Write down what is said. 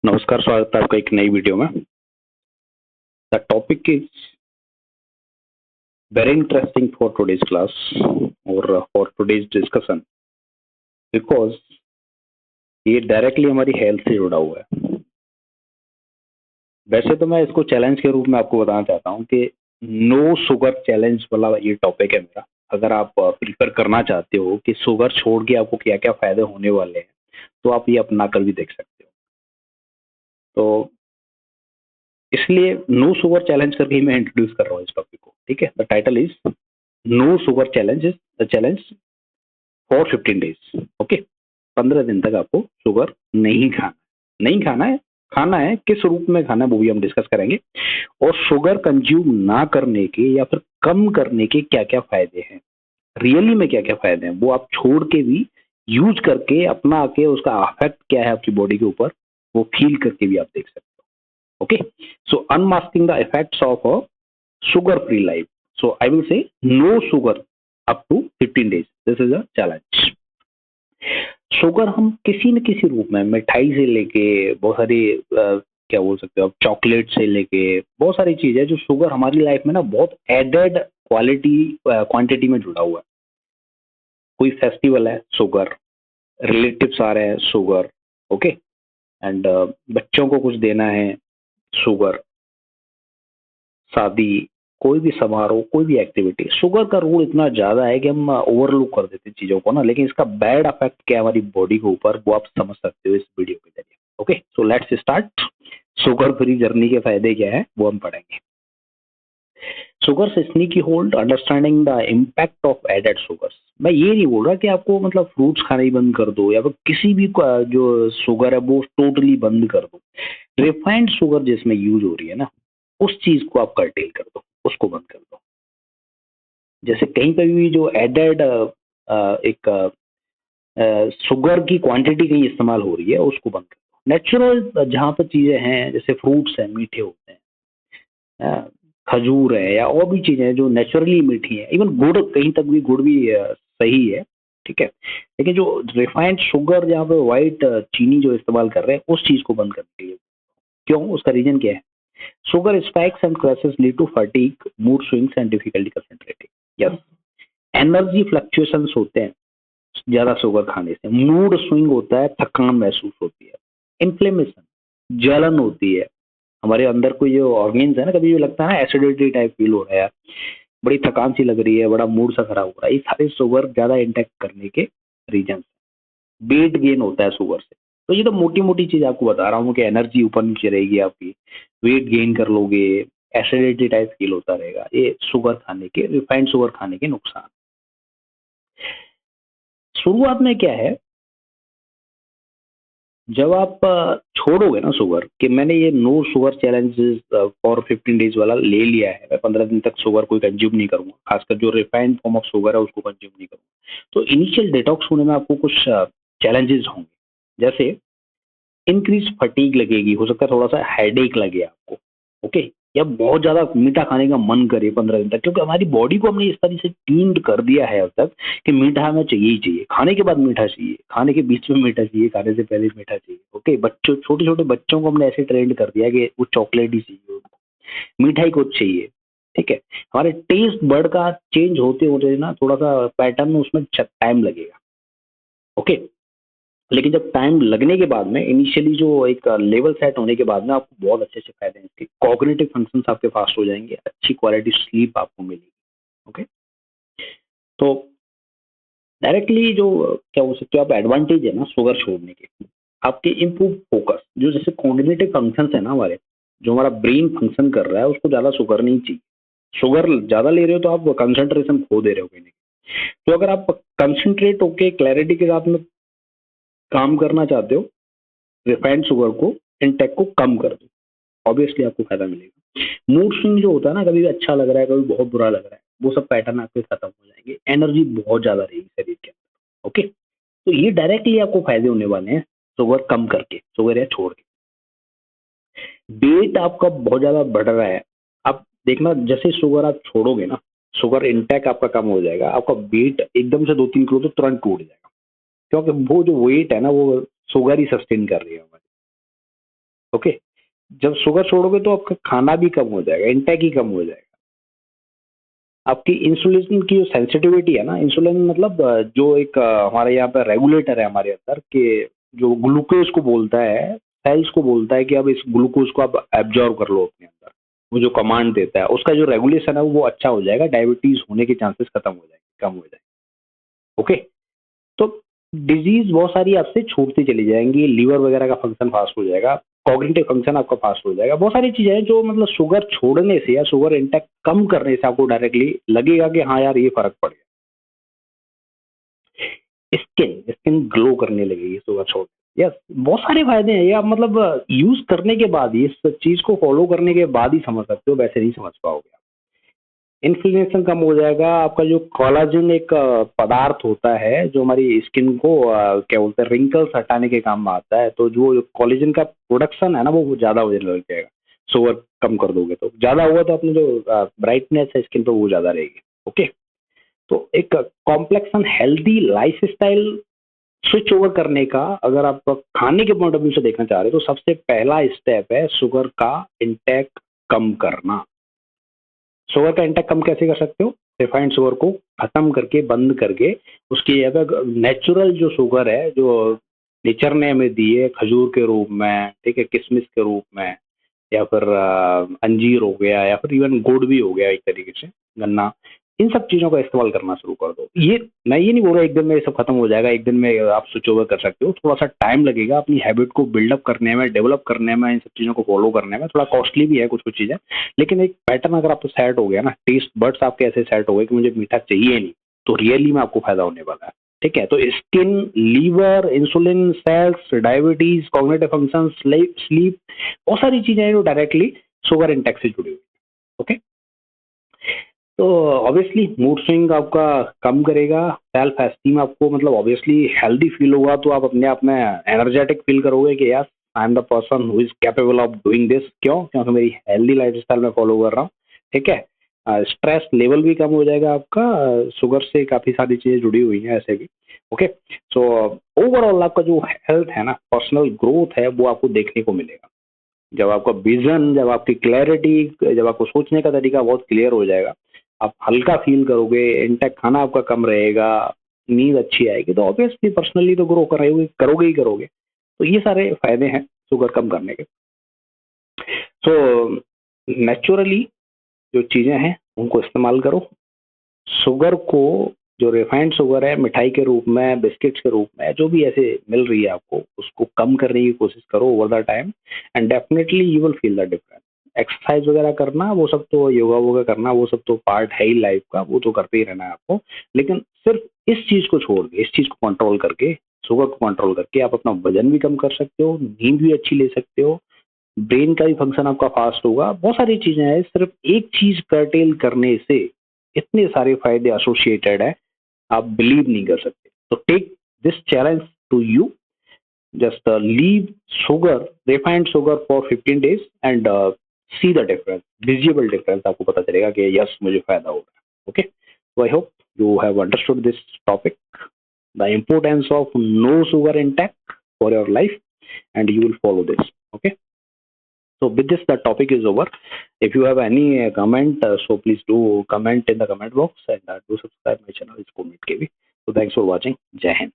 नमस्कार, स्वागत है आपका एक नई वीडियो में। The topic is very interesting for today's class और फॉर टुडेज डिस्कशन, बिकॉज ये डायरेक्टली हमारी हेल्थ से जुड़ा हुआ है। वैसे तो मैं इसको चैलेंज के रूप में आपको बताना चाहता हूँ कि नो शुगर चैलेंज वाला ये टॉपिक है मेरा। अगर आप प्रिपेयर करना चाहते हो कि शुगर छोड़ के आपको क्या क्या फायदे होने वाले हैं, तो आप ये अपना कर भी देख सकते हो। तो इसलिए नो शुगर चैलेंज करके ही मैं इंट्रोड्यूस कर रहा हूँ इस टॉपिक को। ठीक है, the title is no sugar challenge is the challenge for 15 days. Okay, 15 दिन तक आपको शुगर नहीं खाना है। खाना है, किस रूप में खाना है वो भी हम डिस्कस करेंगे। और शुगर कंज्यूम ना करने के या फिर कम करने के क्या क्या फायदे हैं, रियली में क्या क्या फायदे हैं, वो आप छोड़ के भी यूज करके अपना के उसका इफेक्ट क्या है आपकी बॉडी के ऊपर, वो फील करके भी आप देख सकते हो। Okay, so unmasking the effects of a sugar free life. So I will say no sugar up to 15 days. This is a challenge. Sugar हम किसी न किसी रूप में, मिठाई से लेके बहुत सारी क्या बोल सकते हो आप, चॉकलेट से लेके बहुत सारी चीजें जो शुगर हमारी लाइफ में ना बहुत एडेड क्वांटिटी में जुड़ा हुआ है। कोई फेस्टिवल है, शुगर, रिलेटिव्स आ रहे हैं, शुगर। ओके, एंड बच्चों को कुछ देना है, शुगर, शादी, कोई भी समारोह, कोई भी एक्टिविटी, शुगर का रोल इतना ज्यादा है कि हम ओवरलुक कर देते हैं चीजों को ना। लेकिन इसका बैड इफेक्ट क्या है हमारी बॉडी के ऊपर, वो आप समझ सकते हो इस वीडियो के जरिए। Okay, so let's start. Sugar free journey के फायदे क्या है वो हम पढ़ेंगे। शुगर से sneaky hold, understanding the impact of added sugars. मैं ये नहीं बोल रहा कि आपको मतलब फ्रूट्स खाना ही बंद कर दो या फिर किसी भी जो शुगर है वो टोटली बंद कर दो। रिफाइंड शुगर जिसमें यूज हो रही है ना, उस चीज को आप कर्टेल कर दो, उसको बंद कर दो। जैसे कहीं पर भी जो एडेड एक शुगर की क्वांटिटी कहीं इस्तेमाल हो रही है, उसको बंद कर दो। नेचुरल जहाँ पर चीजें हैं, जैसे फ्रूट्स हैं, मीठे होते हैं, खजूर है या और भी चीजें हैं जो नेचुरली मीठी हैं, इवन गुड़, कहीं तक भी गुड़ भी सही है। ठीक है, लेकिन जो रिफाइंड शुगर जहाँ पे व्हाइट चीनी जो इस्तेमाल कर रहे हैं, उस चीज को बंद कर दीजिए। क्यों? उसका रीजन क्या है? Sugar spikes and crashes lead to fatigue, mood swings and difficulty concentrating. Yes, energy fluctuations होते हैं ज्यादा शुगर खाने से, मूड स्विंग होता है, थकान महसूस होती है, इन्फ्लेमेशन, जलन होती है, हमारे अंदर कोई जो ऑर्गेन्स है ना, कभी भी लगता है ना एसिडिटी टाइप फील हो रहा है, बड़ी थकान सी लग रही है, बड़ा मूड सा खराब हो रहा है, ये सारे शुगर ज्यादा इंटेक्ट करने के रीजन। वेट गेन होता है शुगर से। तो ये तो मोटी मोटी चीज आपको बता रहा हूँ कि एनर्जी ऊपर नीचे रहेगी आपकी, वेट गेन कर लोगे, एसिडिटी टाइप फील होता रहेगा। ये शुगर खाने के, रिफाइंड शुगर खाने के नुकसान। शुरुआत में क्या है, जब आप छोड़ोगे ना शुगर, कि मैंने ये no sugar challenges for 15 days वाला ले लिया है, मैं 15 दिन तक शुगर कोई कंज्यूम नहीं करूंगा, खासकर जो रिफाइंड फॉर्म ऑफ शुगर है उसको कंज्यूम नहीं करूंगा, तो इनिशियल डिटॉक्स होने में आपको कुछ चैलेंजेस होंगे। जैसे इंक्रीज फटीग लगेगी, हो सकता है थोड़ा सा हेडेक लगे आपको। ओके, या बहुत ज्यादा मीठा खाने का मन करे 15 दिन तक, क्योंकि हमारी बॉडी को हमने इस तरह से ट्यून्ड कर दिया है अब तक कि मीठा हमें चाहिए ही चाहिए, खाने के बाद मीठा चाहिए, खाने के बीच में मीठा चाहिए, खाने से पहले मीठा चाहिए। ओके, बच्चों, छोटे छोटे बच्चों को हमने ऐसे ट्रेंड कर दिया कि वो चॉकलेट ही चाहिए उनको, मिठाई को चाहिए। ठीक है, हमारे टेस्ट बर्ड का चेंज होते होते ना थोड़ा सा पैटर्न में उसमें टाइम लगेगा। ओके, लेकिन जब टाइम लगने के बाद में, इनिशियली जो एक लेवल सेट होने के बाद में, आपको बहुत अच्छे अच्छे फायदे हैं इसके। कॉग्निटिव फंक्शंस आपके फास्ट हो जाएंगे, अच्छी क्वालिटी स्लीप आपको मिलेगी। ओके, तो डायरेक्टली जो क्या बोल सकते हो आप, एडवांटेज है ना शुगर छोड़ने के, आपके इम्प्रूव फोकस, जो जैसे कॉग्निटिव फंक्शंस है ना हमारे, जो हमारा ब्रेन फंक्शन कर रहा है, उसको ज्यादा शुगर नहीं चाहिए। शुगर ज्यादा ले रहे हो तो आप कंसंट्रेशन खो दे रहे हो कहीं ना कहीं। तो अगर आप कंसंट्रेट होके क्लैरिटी के साथ में काम करना चाहते हो, रिफाइंड शुगर को, इंटेक को कम कर दो, ऑब्वियसली आपको फायदा मिलेगा। मूड स्विंग जो होता है ना, कभी भी अच्छा लग रहा है, कभी बहुत बुरा लग रहा है, वो सब पैटर्न आपके खत्म हो जाएंगे, एनर्जी बहुत ज्यादा रहेगी शरीर के अंदर। ओके, तो ये डायरेक्टली आपको फायदे होने वाले हैं शुगर कम करके, शुगर या छोड़ के। वेट आपका बहुत ज्यादा बढ़ रहा है, आप देखना, जैसे शुगर आप छोड़ोगे ना, शुगर इंटेक आपका कम हो जाएगा, आपका वेट एकदम से 2-3 किलो तो तुरंत टूट जाएगा, क्योंकि वो जो वेट है ना, वो शुगर ही सस्टेन कर रही है हमारी। ओके, जब शुगर छोड़ोगे तो आपका खाना भी कम हो जाएगा, इंटेक ही कम हो जाएगा। आपकी इंसुलिन की जो सेंसिटिविटी है ना, इंसुलिन मतलब जो एक हमारे यहाँ पे रेगुलेटर है हमारे अंदर के, जो ग्लूकोज को बोलता है, सेल्स को बोलता है कि अब इस ग्लूकोज को आप एब्जॉर्ब कर लो अपने अंदर, वो जो कमांड देता है उसका जो रेगुलेशन है वो अच्छा हो जाएगा, डायबिटीज होने के चांसेस खत्म हो जाएंगे, कम हो जाएंगे। ओके, तो डिजीज बहुत सारी आपसे छूटती चली जाएंगी, लीवर वगैरह का फंक्शन फास्ट हो जाएगा, कॉग्निटिव फंक्शन आपका फास्ट हो जाएगा, बहुत सारी चीजें हैं जो मतलब शुगर छोड़ने से या शुगर इंटेक कम करने से आपको डायरेक्टली लगेगा कि हाँ यार ये फर्क पड़ गया। स्किन स्किन ग्लो करने लगेगी शुगर छोड़। यस, बहुत सारे फायदे हैं ये, आप मतलब यूज करने के बाद ही, इस चीज को फॉलो करने के बाद ही समझ सकते हो, वैसे नहीं समझ पाओगे। इन्फ्लेमेशन कम हो जाएगा, आपका जो कोलाजन एक पदार्थ होता है जो हमारी स्किन को क्या बोलते हैं, रिंकल्स हटाने के काम में आता है, तो जो कोलेजन का प्रोडक्शन है ना वो ज्यादा हो लग जाएगा। शुगर कम कर दोगे तो ज्यादा होगा, तो अपनी जो ब्राइटनेस है स्किन पे वो ज्यादा रहेगी। ओके, तो एक complex and healthy life style switch over करने का, अगर आप खाने के पॉइंट ऑफ व्यू से देखना चाह रहे हो, तो सबसे पहला स्टेप है शुगर का इंटेक कम करना। शुगर का इंटेक कम कैसे कर सकते हो? रिफाइंड शुगर को खत्म करके, बंद करके, उसकी जगह नेचुरल जो शुगर है जो नेचर ने हमें दी है, खजूर के रूप में, ठीक है, किशमिश के रूप में, या फिर अंजीर हो गया, या फिर इवन गुड़ भी हो गया एक तरीके से, गन्ना, इन सब चीजों का इस्तेमाल करना शुरू कर दो। ये मैं ये नहीं बोल रहा एक दिन में ये सब खत्म हो जाएगा, एक दिन में आप स्विच ओवर कर सकते हो, थोड़ा सा टाइम लगेगा अपनी हैबिट को बिल्डअप करने में, डेवलप करने में, इन सब चीजों को फॉलो करने में, थोड़ा कॉस्टली भी है कुछ कुछ चीजें, लेकिन एक पैटर्न अगर आपको सेट हो गया ना, टेस्ट बड्स आपके ऐसे सेट हो गए कि मुझे मीठा चाहिए नहीं, तो रियली में आपको फायदा होने वाला है। ठीक है, तो skin, liver, insulin, cells, diabetes, cognitive function, sleep, बहुत सारी चीजें हैं जो डायरेक्टली शुगर इंटेक से जुड़ी हुई है। ओके, तो ऑब्वियसली मूड स्विंग आपका कम करेगा, सेल्फ एस्टीम आपको मतलब ऑब्वियसली हेल्दी फील होगा, तो आप अपने आप में एनर्जेटिक फील करोगे कि yes I am the person who is capable of doing this. क्यों? क्योंकि मेरी हेल्दी लाइफ स्टाइल में फॉलो कर रहा हूँ। ठीक है, स्ट्रेस लेवल भी कम हो जाएगा आपका, शुगर से काफी सारी चीजें जुड़ी हुई हैं ऐसे भी। ओके, सो ओवरऑल आपका जो हेल्थ है ना, पर्सनल ग्रोथ है, वो आपको देखने को मिलेगा। जब आपका विजन, जब आपकी क्लैरिटी, जब आपको सोचने का तरीका बहुत क्लियर हो जाएगा, आप हल्का फील करोगे, इंटेक खाना आपका कम रहेगा, नींद अच्छी आएगी, तो ऑब्वियसली पर्सनली तो ग्रो करोगे करोगे ही करोगे। तो ये सारे फायदे हैं शुगर कम करने के। सो नेचुरली जो चीजें हैं उनको इस्तेमाल करो। शुगर को, जो रिफाइंड शुगर है, मिठाई के रूप में, बिस्किट्स के रूप में, जो भी ऐसे मिल रही है आपको, उसको कम करने की कोशिश करो over the time, and definitely you will feel the difference. Exercise वगैरह करना, वो सब तो योगा वोगा करना, वो सब तो पार्ट है ही लाइफ का, वो तो करते ही रहना है आपको, लेकिन सिर्फ इस चीज को छोड़ के, इस चीज को कंट्रोल करके, शुगर को कंट्रोल करके आप अपना वजन भी कम कर सकते हो, नींद भी अच्छी ले सकते हो, ब्रेन का भी फंक्शन आपका फास्ट होगा, बहुत सारी चीजें हैं। सिर्फ एक चीज कर्टेल करने से इतने सारे फायदे एसोसिएटेड है, आप बिलीव नहीं कर सकते। तो take this challenge to you, just leave sugar, refined sugar for 15 days and see the difference, visible difference आपको पता चलेगा कि यस मुझे फायदा हो रहा है। Okay, so I hope you have understood this topic, the importance of no sugar intake for your life, and you will follow this. Okay, so with this the topic is over. If you have any comment, so please do comment in the comment box, and do subscribe my channel, it's Komit KV. So thanks for watching. Jai Hind.